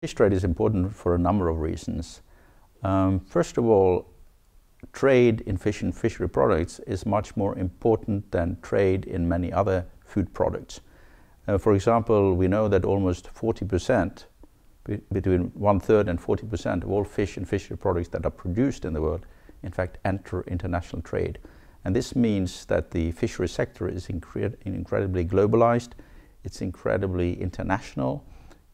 Fish trade is important for a number of reasons. First of all, trade in fish and fishery products is much more important than trade in many other food products. For example, we know that almost 40%, between 1/3 and 40% of all fish and fishery products that are produced in the world, in fact, enter international trade. And this means that the fishery sector is incredibly globalized, it's incredibly international,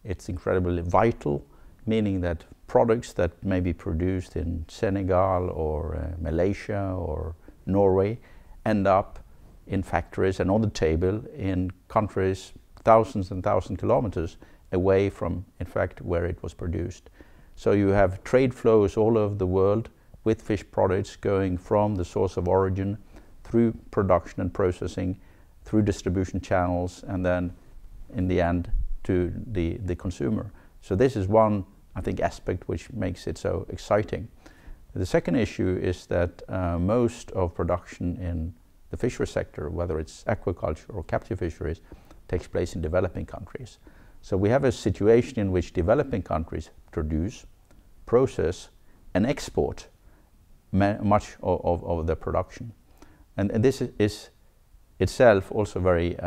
it's incredibly vital, meaning that products that may be produced in Senegal or Malaysia or Norway end up in factories and on the table in countries thousands and thousands of kilometers away from, in fact, where it was produced. So you have trade flows all over the world with fish products going from the source of origin through production and processing, through distribution channels, and then in the end to the consumer. So this is one, I think, aspect which makes it so exciting. The second issue is that most of production in the fishery sector, whether it's aquaculture or captive fisheries, takes place in developing countries. So we have a situation in which developing countries produce, process, and export much of their production. And this is itself also very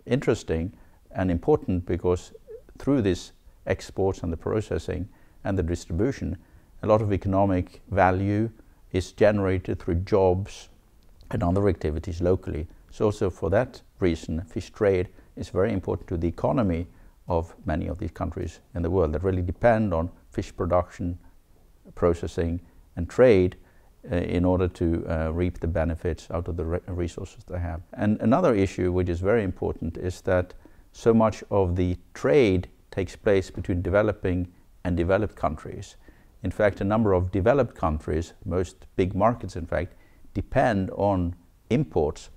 interesting and important, because through this exports and the processing and the distribution, a lot of economic value is generated through jobs and other activities locally. So also for that reason, fish trade is very important to the economy of many of these countries in the world that really depend on fish production, processing and trade in order to reap the benefits out of the resources they have. And another issue which is very important is that so much of the trade takes place between developing and developed countries. In fact, a number of developed countries, most big markets in fact, depend on imports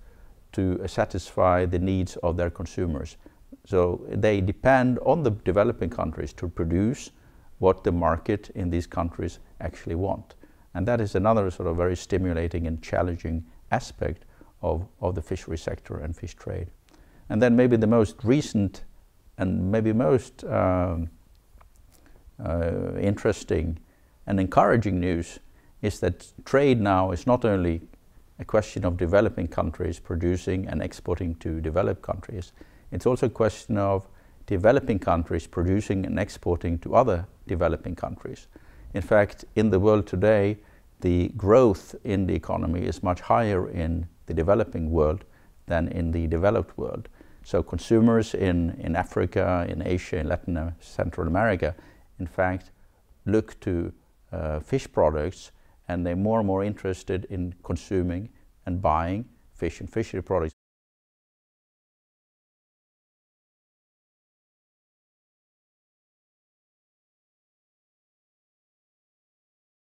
to satisfy the needs of their consumers. So they depend on the developing countries to produce what the market in these countries actually want. And that is another sort of very stimulating and challenging aspect of the fishery sector and fish trade. And then maybe the most recent and maybe most interesting and encouraging news is that trade now is not only a question of developing countries producing and exporting to developed countries, it's also a question of developing countries producing and exporting to other developing countries. In fact, in the world today, the growth in the economy is much higher in the developing world than in the developed world. So consumers in Africa, in Asia, in Latin and Central America, in fact, look to fish products, and they're more and more interested in consuming and buying fish and fishery products.